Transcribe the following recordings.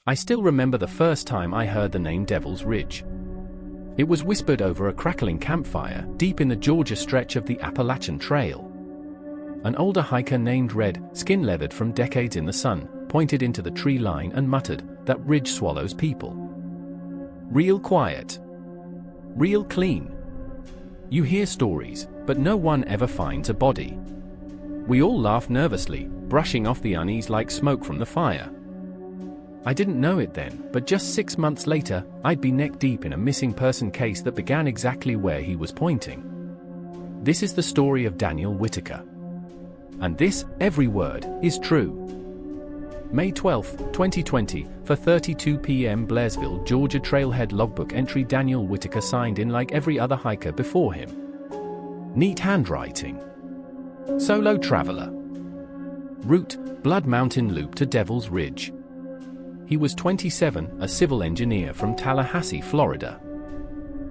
I still remember the first time I heard the name Devil's Ridge. It was whispered over a crackling campfire deep in the Georgia stretch of the Appalachian Trail. An older hiker named Red, skin-leathered from decades in the sun, pointed into the tree line and muttered, "That ridge swallows people. Real quiet. Real clean." You hear stories, but no one ever finds a body. We all laugh nervously, brushing off the unease like smoke from the fire. I didn't know it then, but just 6 months later, I'd be neck-deep in a missing person case that began exactly where he was pointing. This is the story of Daniel Whitaker. And this, every word, is true. May 12, 2020, for 32 p.m. Blairsville, Georgia Trailhead logbook entry. Daniel Whitaker signed in like every other hiker before him. Neat handwriting. Solo traveler. Route, Blood Mountain Loop to Devil's Ridge. He was 27, a civil engineer from Tallahassee, Florida.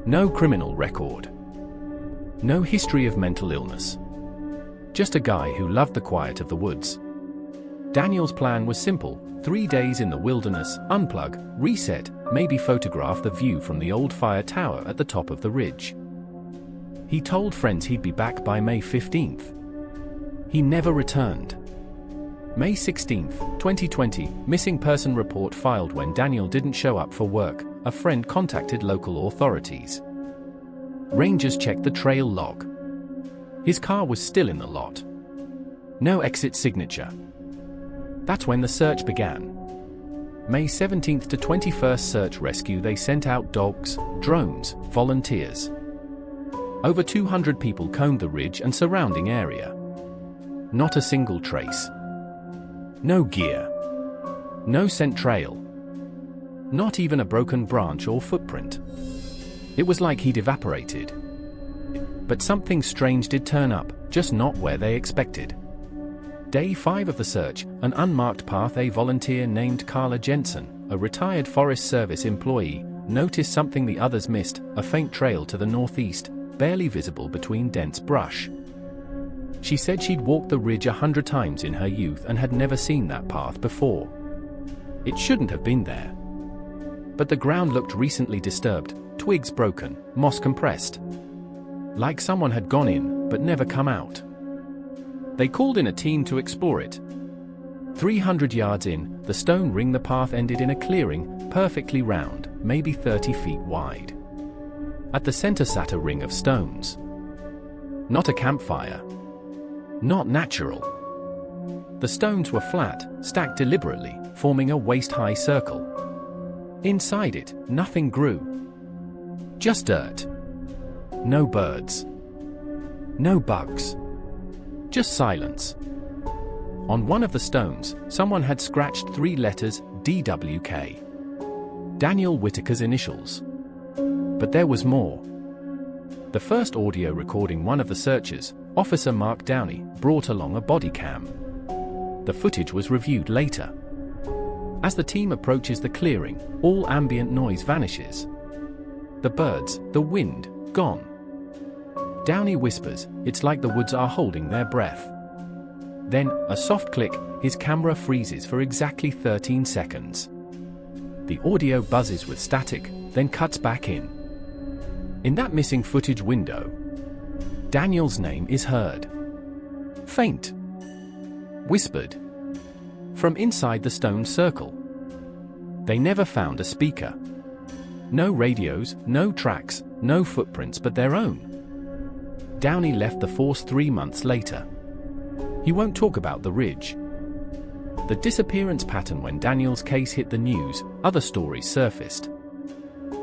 No criminal record. No history of mental illness. Just a guy who loved the quiet of the woods. Daniel's plan was simple: 3 days in the wilderness, unplug, reset, maybe photograph the view from the old fire tower at the top of the ridge. He told friends he'd be back by May 15th. He never returned. May 16, 2020, missing person report filed. When Daniel didn't show up for work, a friend contacted local authorities. Rangers checked the trail log. His car was still in the lot. No exit signature. That's when the search began. May 17th to 21st, search rescue. They sent out dogs, drones, volunteers. Over 200 people combed the ridge and surrounding area. Not a single trace. No gear. No scent trail. Not even a broken branch or footprint. It was like he'd evaporated. But something strange did turn up, just not where they expected. Day 5 of the search, an unmarked path. A volunteer named Carla Jensen, a retired Forest Service employee, noticed something the others missed: a faint trail to the northeast, barely visible between dense brush. She said she'd walked the ridge 100 times in her youth and had never seen that path before. It shouldn't have been there. But the ground looked recently disturbed, twigs broken, moss compressed. Like someone had gone in, but never come out. They called in a team to explore it. 300 yards in, the stone ring. The path ended in a clearing, perfectly round, maybe 30 feet wide. At the center sat a ring of stones. Not a campfire. Not natural. The stones were flat, stacked deliberately, forming a waist-high circle. Inside it, nothing grew. Just dirt. No birds. No bugs. Just silence. On one of the stones, someone had scratched 3 letters, DWK. Daniel Whitaker's initials. But there was more. The first audio recording one of the searchers, Officer Mark Downey, brought along a body cam. The footage was reviewed later. As the team approaches the clearing, all ambient noise vanishes. The birds, the wind, gone. Downey whispers, "It's like the woods are holding their breath." Then, a soft click, his camera freezes for exactly 13 seconds. The audio buzzes with static, then cuts back in. In that missing footage window, Daniel's name is heard. Faint. Whispered. From inside the stone circle. They never found a speaker. No radios, no tracks, no footprints but their own. Downey left the force 3 months later. He won't talk about the ridge. The disappearance pattern. When Daniel's case hit the news, other stories surfaced.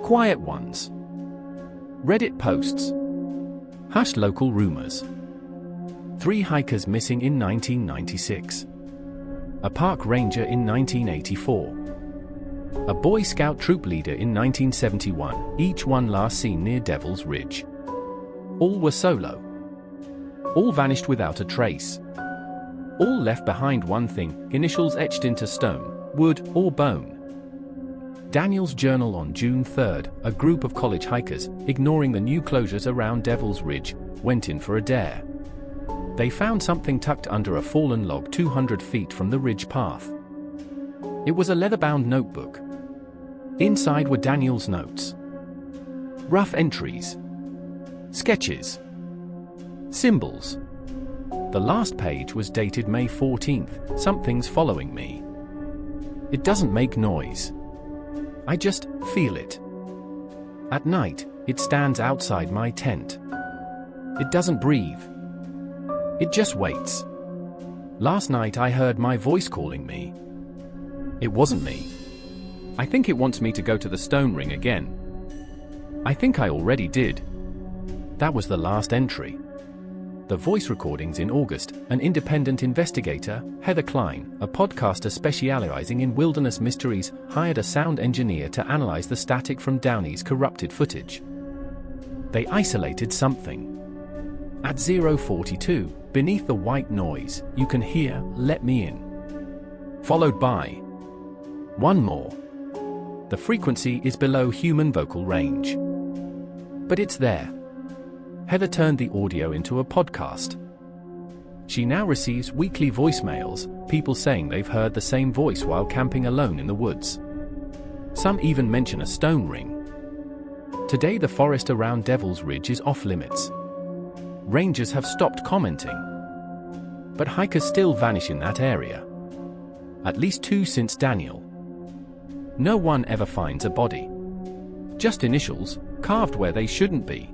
Quiet ones. Reddit posts. Hushed local rumors. 3 hikers missing in 1996. A park ranger in 1984. A Boy Scout troop leader in 1971, each one last seen near Devil's Ridge. All were solo. All vanished without a trace. All left behind one thing, initials etched into stone, wood, or bone. Daniel's journal. On June 3rd, a group of college hikers, ignoring the new closures around Devil's Ridge, went in for a dare. They found something tucked under a fallen log 200 feet from the ridge path. It was a leather-bound notebook. Inside were Daniel's notes. Rough entries. Sketches. Symbols. The last page was dated May 14th. Something's following me. It doesn't make noise. I just feel it. At night, it stands outside my tent. It doesn't breathe. It just waits. Last night I heard my voice calling me. It wasn't me. I think it wants me to go to the stone ring again. I think I already did. That was the last entry. The voice recordings in August. An independent investigator, Heather Klein, a podcaster specializing in wilderness mysteries, hired a sound engineer to analyze the static from Downey's corrupted footage. They isolated something. At 0:42, beneath the white noise, you can hear "Let Me In." Followed by one more. The frequency is below human vocal range. But it's there. Heather turned the audio into a podcast. She now receives weekly voicemails, people saying they've heard the same voice while camping alone in the woods. Some even mention a stone ring. Today the forest around Devil's Ridge is off limits. Rangers have stopped commenting. But hikers still vanish in that area. At least 2 since Daniel. No one ever finds a body. Just initials, carved where they shouldn't be.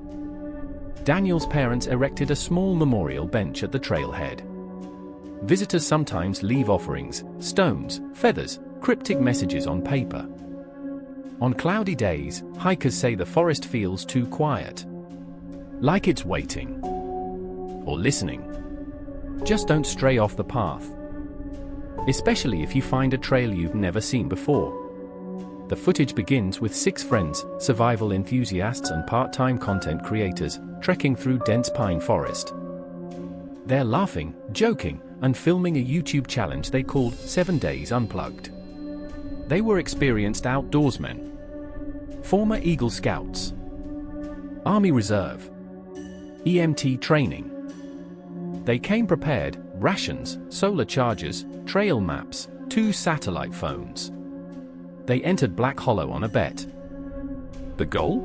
Daniel's parents erected a small memorial bench at the trailhead. Visitors sometimes leave offerings, stones, feathers, cryptic messages on paper. On cloudy days, hikers say the forest feels too quiet. Like it's waiting. Or listening. Just don't stray off the path. Especially if you find a trail you've never seen before. The footage begins with 6 friends, survival enthusiasts and part-time content creators, trekking through dense pine forest. They're laughing, joking, and filming a YouTube challenge they called 7 Days Unplugged. They were experienced outdoorsmen. Former Eagle Scouts. Army Reserve. EMT training. They came prepared: rations, solar chargers, trail maps, 2 satellite phones. They entered Black Hollow on a bet. The goal?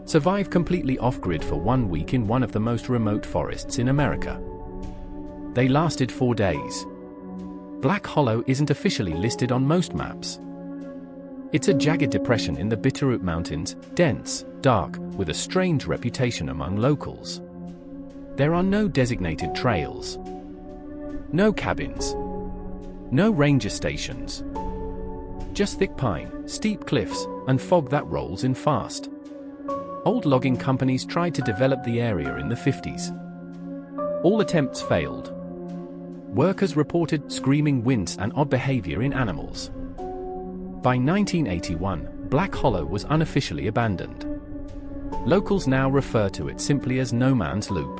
Survive completely off-grid for 1 week in one of the most remote forests in America. They lasted 4 days. Black Hollow isn't officially listed on most maps. It's a jagged depression in the Bitterroot Mountains, dense, dark, with a strange reputation among locals. There are no designated trails. No cabins. No ranger stations. Just thick pine, steep cliffs, and fog that rolls in fast. Old logging companies tried to develop the area in the 50s. All attempts failed. Workers reported screaming winds and odd behavior in animals. By 1981, Black Hollow was unofficially abandoned. Locals now refer to it simply as No Man's Loop.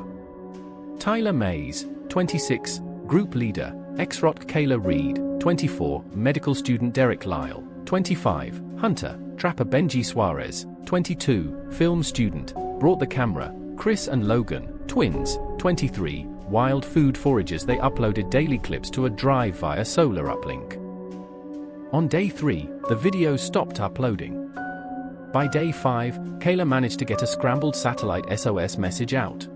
Tyler Mays, 26, group leader, ex-ROT Kayla Reed, 24, medical student Derek Lyle, 25, hunter, trapper Benji Suarez, 22, film student, brought the camera, Chris and Logan, twins, 23, wild food foragers. They uploaded daily clips to a drive via solar uplink. On day 3, the videos stopped uploading. By day 5, Kayla managed to get a scrambled satellite SOS message out.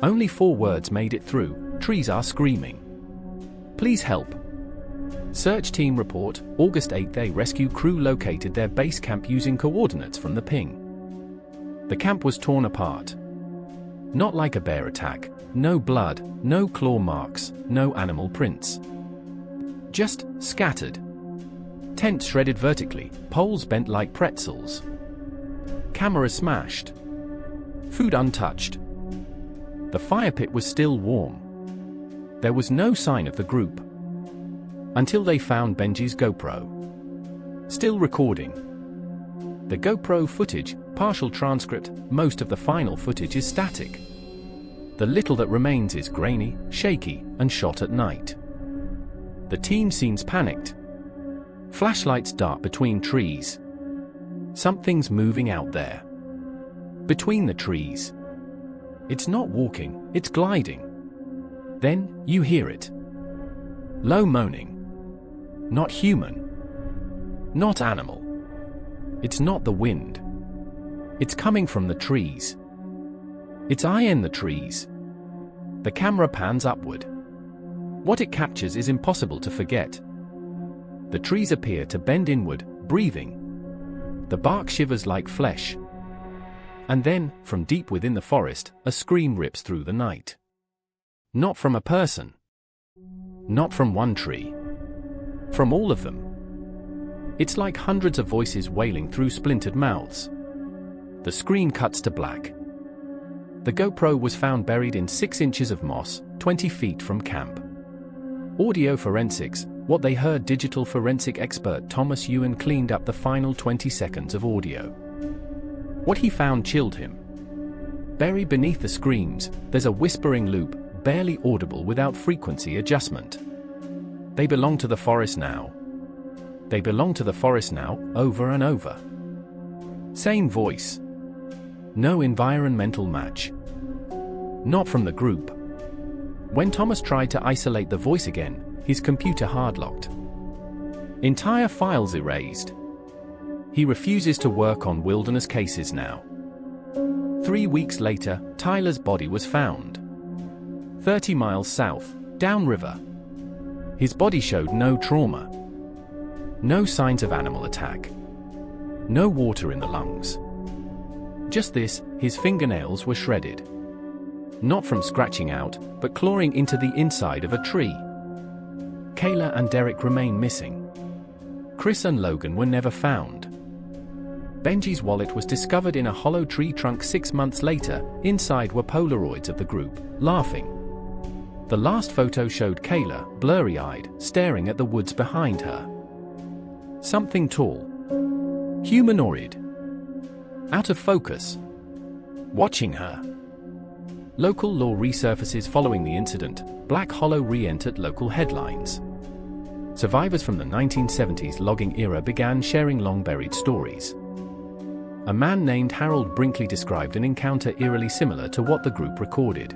Only 4 words made it through: trees are screaming. Please help. Search team report, August 8. They rescue crew located their base camp using coordinates from the ping. The camp was torn apart. Not like a bear attack, no blood, no claw marks, no animal prints. Just scattered. Tent shredded vertically, poles bent like pretzels. Camera smashed. Food untouched. The fire pit was still warm. There was no sign of the group. Until they found Benji's GoPro. Still recording. The GoPro footage, partial transcript, most of the final footage is static. The little that remains is grainy, shaky, and shot at night. The team seems panicked. Flashlights dart between trees. Something's moving out there. Between the trees. It's not walking, it's gliding. Then, you hear it. Low moaning. Not human. Not animal. It's not the wind. It's coming from the trees. Its eye in the trees. The camera pans upward. What it captures is impossible to forget. The trees appear to bend inward, breathing. The bark shivers like flesh. And then, from deep within the forest, a scream rips through the night. Not from a person. Not from one tree. From all of them. It's like hundreds of voices wailing through splintered mouths. The screen cuts to black. The GoPro was found buried in 6 inches of moss, 20 feet from camp. Audio forensics, what they heard. Digital forensic expert Thomas Ewan cleaned up the final 20 seconds of audio. What he found chilled him. Buried beneath the screams, there's a whispering loop, barely audible without frequency adjustment. They belong to the forest now. They belong to the forest now, over and over. Same voice. No environmental match. Not from the group. When Thomas tried to isolate the voice again, his computer hardlocked. Entire files erased. He refuses to work on wilderness cases now. 3 weeks later, Tyler's body was found. 30 miles south, downriver. His body showed no trauma. No signs of animal attack. No water in the lungs. Just this, his fingernails were shredded. Not from scratching out, but clawing into the inside of a tree. Kayla and Derek remain missing. Chris and Logan were never found. Benji's wallet was discovered in a hollow tree trunk 6 months later. Inside were Polaroids of the group, laughing. The last photo showed Kayla, blurry-eyed, staring at the woods behind her. Something tall. Humanoid. Out of focus. Watching her. Local law resurfaces following the incident. Black Hollow re-entered local headlines. Survivors from the 1970s logging era began sharing long-buried stories. A man named Harold Brinkley described an encounter eerily similar to what the group recorded.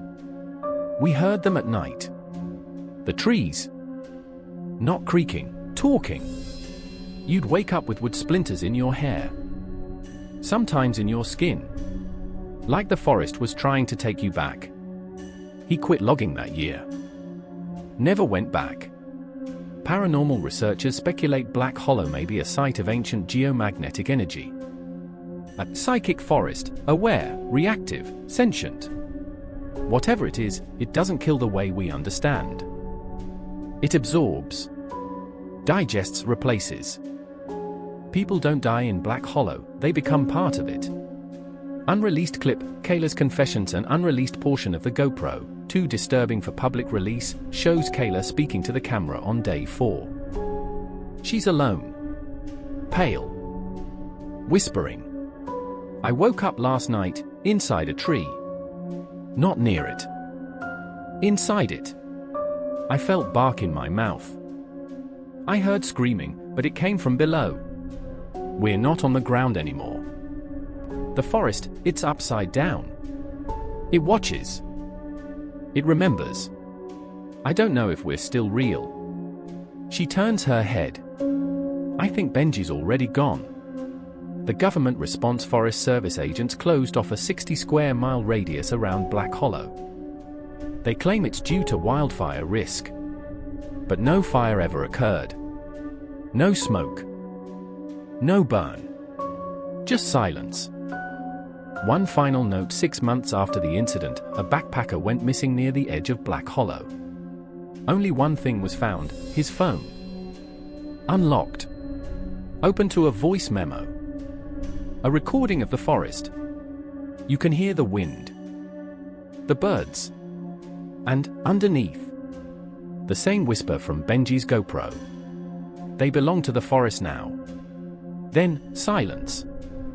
We heard them at night. The trees. Not creaking, talking. You'd wake up with wood splinters in your hair. Sometimes in your skin. Like the forest was trying to take you back. He quit logging that year. Never went back. Paranormal researchers speculate Black Hollow may be a site of ancient geomagnetic energy. A psychic forest, aware, reactive, sentient. Whatever it is, it doesn't kill the way we understand. It absorbs, digests, replaces. People don't die in Black Hollow, they become part of it. Unreleased clip, Kayla's confessions. An unreleased portion of the GoPro, too disturbing for public release, shows Kayla speaking to the camera on day 4. She's alone. Pale. Whispering. I woke up last night, inside a tree. Not near it. Inside it. I felt bark in my mouth. I heard screaming, but it came from below. We're not on the ground anymore. The forest, it's upside down. It watches. It remembers. I don't know if we're still real. She turns her head. I think Benji's already gone. The government response Forest Service agents closed off a 60-square-mile radius around Black Hollow. They claim it's due to wildfire risk. But no fire ever occurred. No smoke. No burn. Just silence. One final note: 6 months after the incident, a backpacker went missing near the edge of Black Hollow. Only one thing was found: his phone. Unlocked. Open to a voice memo. A recording of the forest. You can hear the wind. The birds. And, underneath, the same whisper from Benji's GoPro. They belong to the forest now. Then, silence.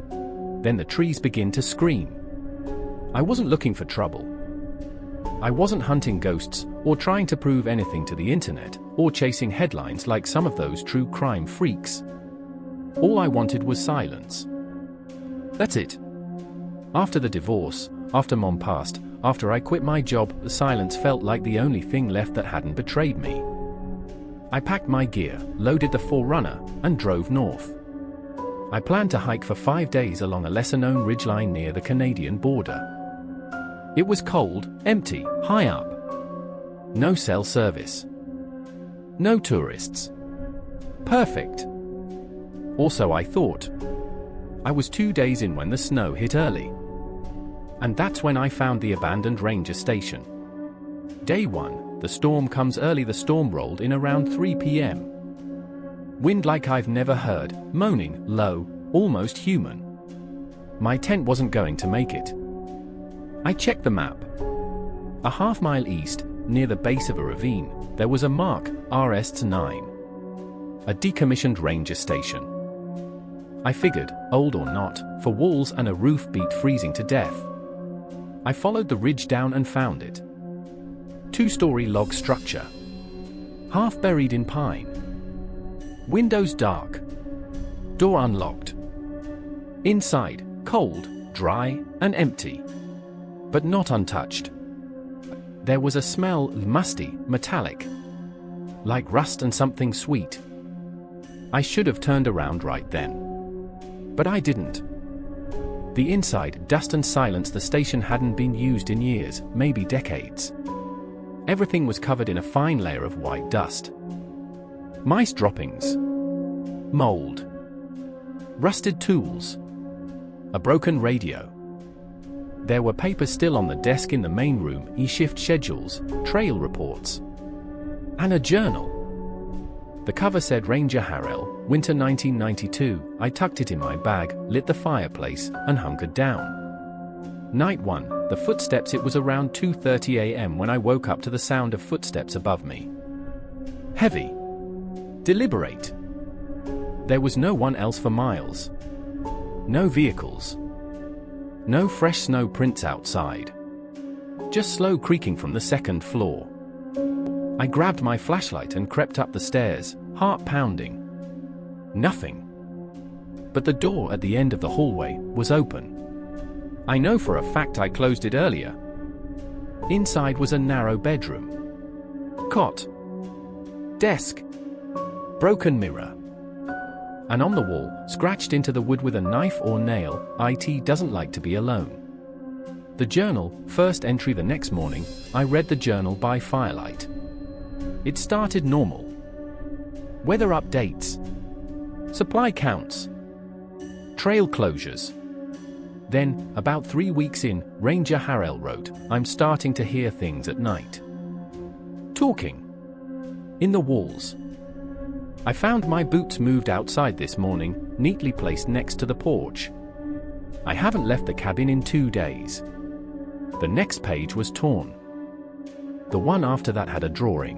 Then the trees begin to scream. I wasn't looking for trouble. I wasn't hunting ghosts, or trying to prove anything to the internet, or chasing headlines like some of those true crime freaks. All I wanted was silence. That's it. After the divorce, after Mom passed, after I quit my job, the silence felt like the only thing left that hadn't betrayed me. I packed my gear, loaded the 4Runner, and drove north. I planned to hike for 5 days along a lesser-known ridgeline near the Canadian border. It was cold, empty, high up. No cell service. No tourists. Perfect. Also, I thought. I was 2 days in when the snow hit early. And that's when I found the abandoned ranger station. Day 1, the storm comes early. The storm rolled in around 3 p.m. Wind like I've never heard, moaning, low, almost human. My tent wasn't going to make it. I checked the map. A half-mile east, near the base of a ravine, there was a mark, RS-9. A decommissioned ranger station. I figured, old or not, for walls and a roof beat freezing to death. I followed the ridge down and found it. 2-story log structure. Half buried in pine. Windows dark. Door unlocked. Inside, cold, dry, and empty. But not untouched. There was a smell, musty, metallic. Like rust and something sweet. I should have turned around right then. But I didn't. The inside, dust and silence. The station hadn't been used in years, maybe decades. Everything was covered in a fine layer of white dust. Mice droppings. Mold. Rusted tools. A broken radio. There were papers still on the desk in the main room, e-shift schedules, trail reports. And a journal. The cover said Ranger Harrell, Winter 1992. I tucked it in my bag, lit the fireplace, and hunkered down. Night 1, the footsteps. It was around 2:30 a.m. when I woke up to the sound of footsteps above me. Heavy. Deliberate. There was no one else for miles. No vehicles. No fresh snow prints outside. Just slow creaking from the second floor. I grabbed my flashlight and crept up the stairs, heart pounding. Nothing. But the door at the end of the hallway was open. I know for a fact I closed it earlier. Inside was a narrow bedroom. Cot. Desk. Broken mirror. And on the wall, scratched into the wood with a knife or nail, "IT doesn't like to be alone." The journal, first entry the next morning. I read the journal by firelight. It started normal. Weather updates. Supply counts. Trail closures. Then, about 3 weeks in, Ranger Harrell wrote, "I'm starting to hear things at night. Talking. In the walls. I found my boots moved outside this morning, neatly placed next to the porch. I haven't left the cabin in 2 days." The next page was torn. The one after that had a drawing.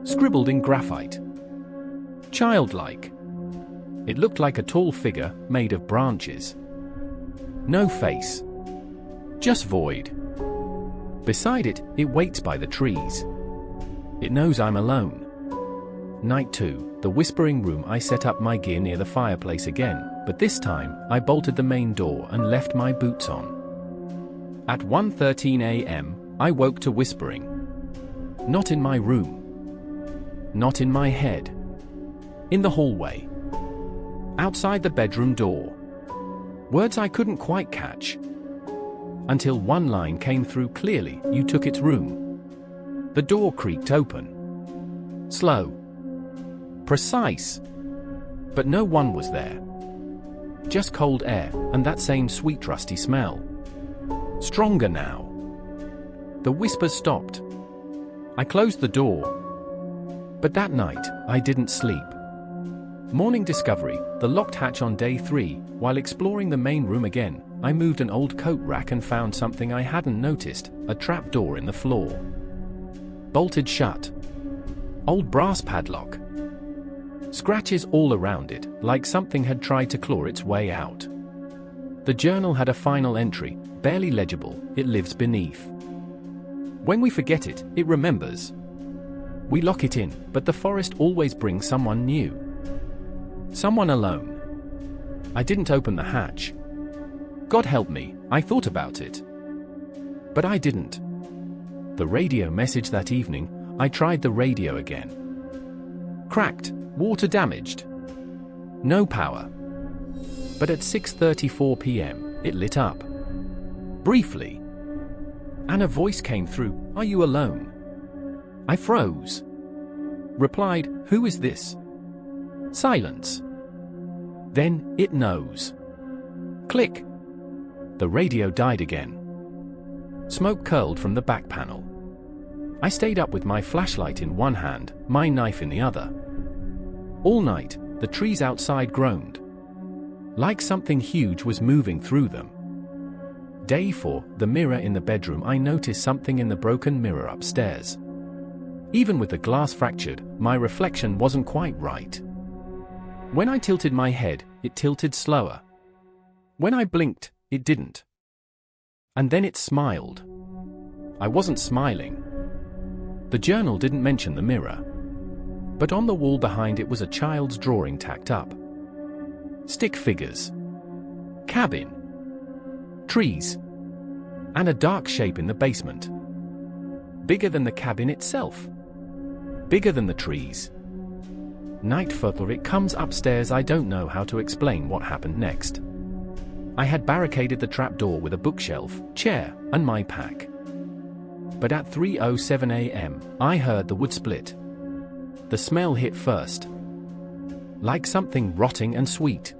Scribbled in graphite. Childlike. It looked like a tall figure, made of branches. No face. Just void. Beside it, it waits by the trees. It knows I'm alone. Night 2, the whispering room. I set up my gear near the fireplace again, but this time, I bolted the main door and left my boots on. At 1:13 a.m., I woke to whispering. Not in my room. Not in my head. In the hallway. Outside the bedroom door. Words I couldn't quite catch. Until one line came through clearly, "You took its room." The door creaked open. Slow. Precise. But no one was there. Just cold air, and that same sweet rusty smell. Stronger now. The whispers stopped. I closed the door. But that night, I didn't sleep. Morning discovery, the locked hatch on day 3. While exploring the main room again, I moved an old coat rack and found something I hadn't noticed, a trap door in the floor. Bolted shut. Old brass padlock. Scratches all around it, like something had tried to claw its way out. The journal had a final entry, barely legible. "It lives beneath. When we forget it, it remembers. We lock it in, but the forest always brings someone new. Someone alone." I didn't open the hatch. God help me, I thought about it. But I didn't. The radio message that evening. I tried the radio again. Cracked, water damaged. No power. But at 6:34 p.m., it lit up. Briefly. And a voice came through, "Are you alone?" I froze. Replied, "Who is this?" Silence. Then, "It knows." Click. The radio died again. Smoke curled from the back panel. I stayed up with my flashlight in one hand, my knife in the other. All night, the trees outside groaned. Like something huge was moving through them. Day 4, the mirror in the bedroom. I noticed something in the broken mirror upstairs. Even with the glass fractured, my reflection wasn't quite right. When I tilted my head, it tilted slower. When I blinked, it didn't. And then it smiled. I wasn't smiling. The journal didn't mention the mirror. But on the wall behind it was a child's drawing tacked up. Stick figures. Cabin. Trees. And a dark shape in the basement. Bigger than the cabin itself. Bigger than the trees. Night further, it comes upstairs. I don't know how to explain what happened next. I had barricaded the trapdoor with a bookshelf, chair, and my pack. But at 3:07 a.m., I heard the wood split. The smell hit first. Like something rotting and sweet.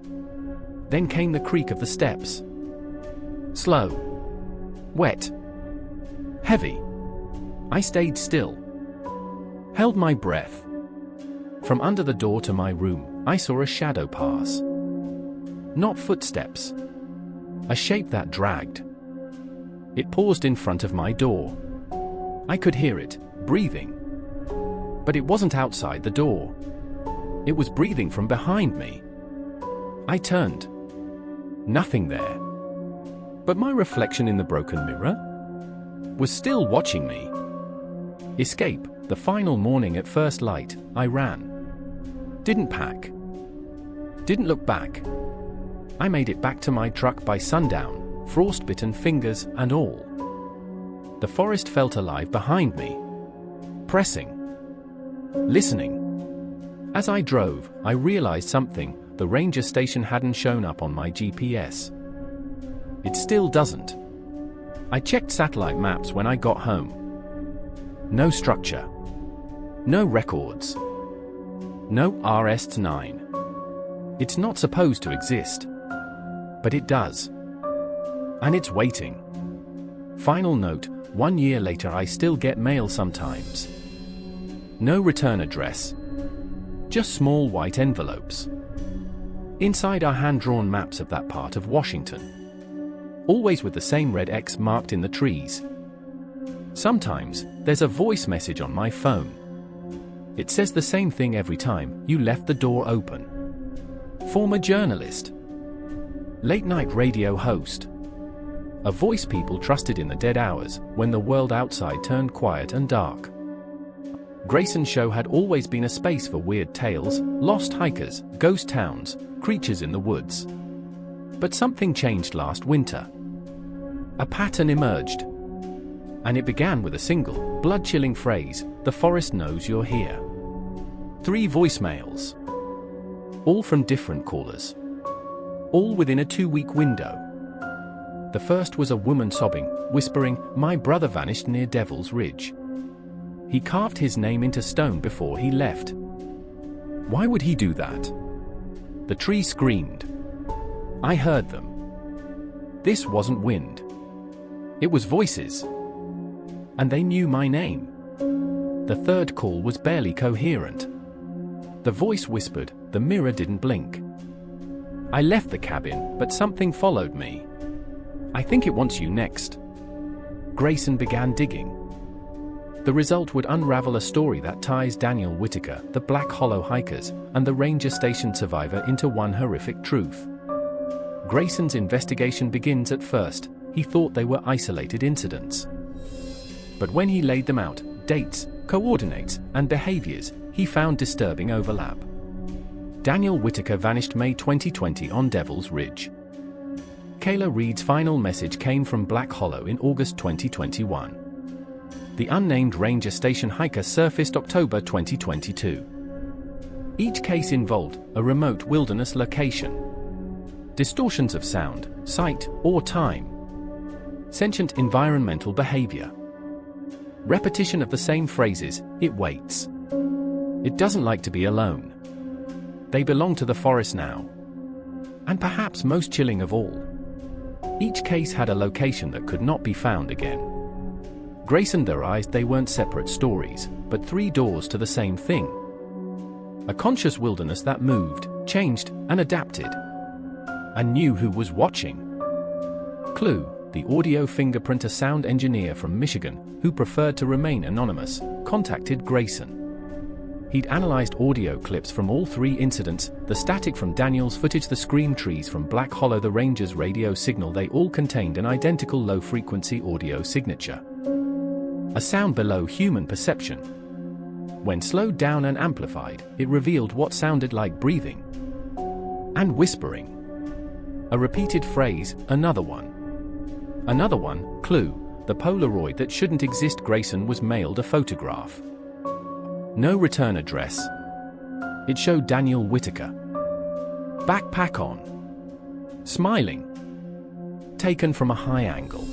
Then came the creak of the steps. Slow. Wet. Heavy. I stayed still. Held my breath. From under the door to my room, I saw a shadow pass. Not footsteps. A shape that dragged. It paused in front of my door. I could hear it, breathing. But it wasn't outside the door. It was breathing from behind me. I turned. Nothing there. But my reflection in the broken mirror was still watching me. Escape, the final morning at first light, I ran. Didn't pack. Didn't look back. I made it back to my truck by sundown, frostbitten fingers and all. The forest felt alive behind me. Pressing. Listening. As I drove, I realized something. The ranger station hadn't shown up on my GPS. It still doesn't. I checked satellite maps when I got home. No structure. No records. No RS-9. It's not supposed to exist. But it does. And it's waiting. Final note, 1 year later I still get mail sometimes. No return address. Just small white envelopes. Inside are hand-drawn maps of that part of Washington. Always with the same red X marked in the trees. Sometimes, there's a voice message on my phone. It says the same thing every time: "You left the door open." Former journalist. Late-night radio host. A voice people trusted in the dead hours, when the world outside turned quiet and dark. Grayson's show had always been a space for weird tales, lost hikers, ghost towns, creatures in the woods. But something changed last winter. A pattern emerged. And it began with a single, blood-chilling phrase: "The forest knows you're here." 3 voicemails. All from different callers. All within a 2-week window. The first was a woman sobbing, whispering, "My brother vanished near Devil's Ridge. He carved his name into stone before he left." Why would he do that? The tree screamed. I heard them. This wasn't wind. It was voices. And they knew my name. The third call was barely coherent. The voice whispered, "The mirror didn't blink." I left the cabin, but something followed me. "I think it wants you next." Grayson began digging. The result would unravel a story that ties Daniel Whitaker, the Black Hollow hikers, and the ranger station survivor into one horrific truth. Grayson's investigation begins. At first, he thought they were isolated incidents. But when he laid them out, dates, coordinates, and behaviors, he found disturbing overlap. Daniel Whitaker vanished May 2020 on Devil's Ridge. Kayla Reed's final message came from Black Hollow in August 2021. The unnamed ranger station hiker surfaced October 2022. Each case involved a remote wilderness location. Distortions of sound, sight, or time. Sentient environmental behavior. Repetition of the same phrases, it waits. It doesn't like to be alone. They belong to the forest now. And perhaps most chilling of all, each case had a location that could not be found again. Grayson theorized they weren't separate stories, but three doors to the same thing. A conscious wilderness that moved, changed, and adapted. And knew who was watching. Clue: the audio fingerprinter sound engineer from Michigan, who preferred to remain anonymous, contacted Grayson. He'd analyzed audio clips from all three incidents, the static from Daniel's footage, the scream trees from Black Hollow, the Ranger's radio signal. They all contained an identical low-frequency audio signature. A sound below human perception. When slowed down and amplified, it revealed what sounded like breathing and whispering. A repeated phrase, another one. Another one, clue: the Polaroid that shouldn't exist. Grayson was mailed a photograph. No return address. It showed Daniel Whitaker. Backpack on. Smiling. Taken from a high angle.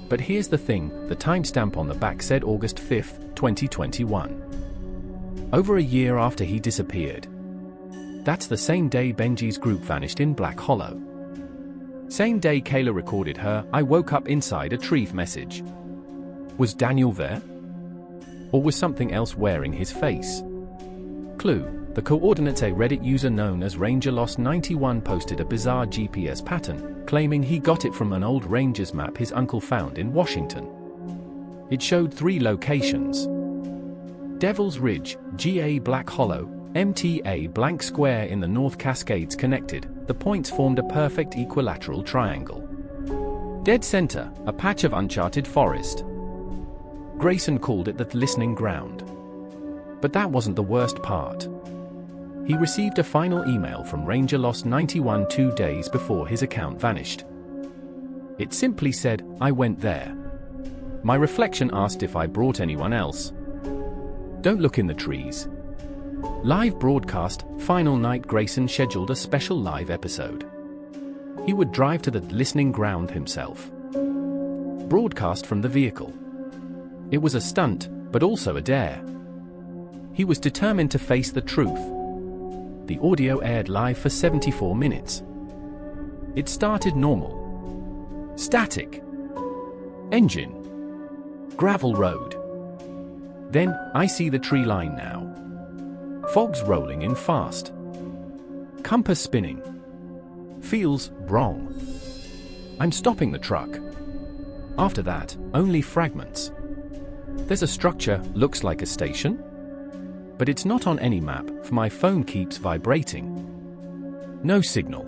But here's the thing, the timestamp on the back said August 5, 2021. Over a year after he disappeared. That's the same day Benji's group vanished in Black Hollow. Same day Kayla recorded her "I woke up inside a tree" message. Was Daniel there? Or was something else wearing his face? Clue: the coordinates. A Reddit user known as RangerLost91 posted a bizarre GPS pattern, claiming he got it from an old Rangers map his uncle found in Washington. It showed three locations: Devil's Ridge, GA Black Hollow, MTA blank square in the North Cascades. Connected, the points formed a perfect equilateral triangle. Dead center, a patch of uncharted forest. Grayson called it the listening ground. But that wasn't the worst part. He received a final email from RangerLost91 2 days before his account vanished. It simply said, "I went there. My reflection asked if I brought anyone else. Don't look in the trees." Live broadcast, final night. Grayson scheduled a special live episode. He would drive to the listening ground himself. Broadcast from the vehicle. It was a stunt, but also a dare. He was determined to face the truth. The audio aired live for 74 minutes. It started normal. Static. Engine. Gravel road. Then, I see the tree line now. Fog's rolling in fast. Compass spinning. Feels wrong. I'm stopping the truck. After that, only fragments. There's a structure, looks like a station. But it's not on any map, for my phone keeps vibrating. No signal.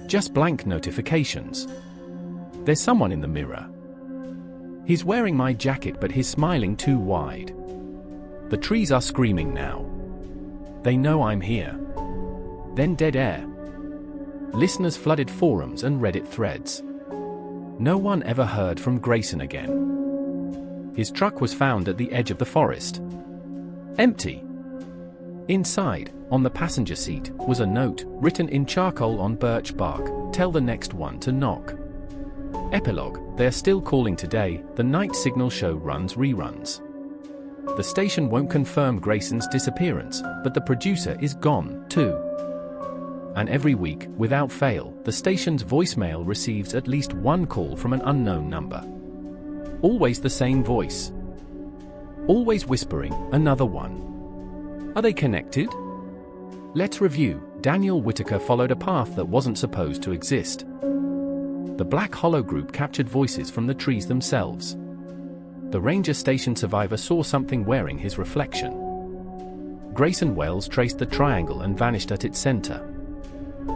Just blank notifications. There's someone in the mirror. He's wearing my jacket, but he's smiling too wide. The trees are screaming now. They know I'm here. Then dead air. Listeners flooded forums and Reddit threads. No one ever heard from Grayson again. His truck was found at the edge of the forest. Empty. Inside, on the passenger seat, was a note, written in charcoal on birch bark, "Tell the next one to knock." Epilogue: they are still calling today, the night signal show runs reruns. The station won't confirm Grayson's disappearance, but the producer is gone, too. And every week, without fail, the station's voicemail receives at least one call from an unknown number. Always the same voice. Always whispering, another one. Are they connected? Let's review. Daniel Whitaker followed a path that wasn't supposed to exist. The Black Hollow group captured voices from the trees themselves. The ranger station survivor saw something wearing his reflection. Grayson Wells traced the triangle and vanished at its center.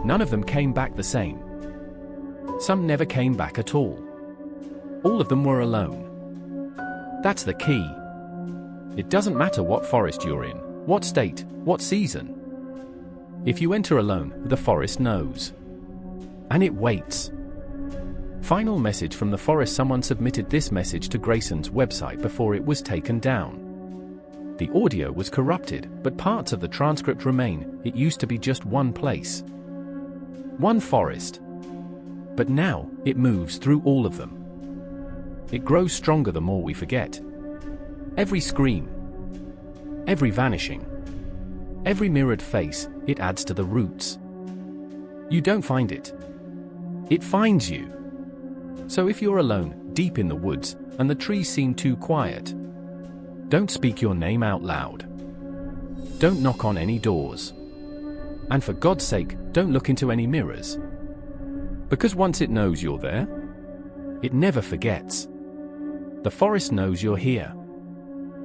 None of them came back the same. Some never came back at all. All of them were alone. That's the key. It doesn't matter what forest you're in, what state, what season. If you enter alone, the forest knows. And it waits. Final message from the forest. Someone submitted this message to Grayson's website before it was taken down. The audio was corrupted, but parts of the transcript remain. It used to be just one place. One forest. But now, it moves through all of them. It grows stronger the more we forget. Every scream, every vanishing, every mirrored face, it adds to the roots. You don't find it. It finds you. So if you're alone, deep in the woods, and the trees seem too quiet, don't speak your name out loud. Don't knock on any doors. And for God's sake, don't look into any mirrors. Because once it knows you're there, it never forgets. The forest knows you're here.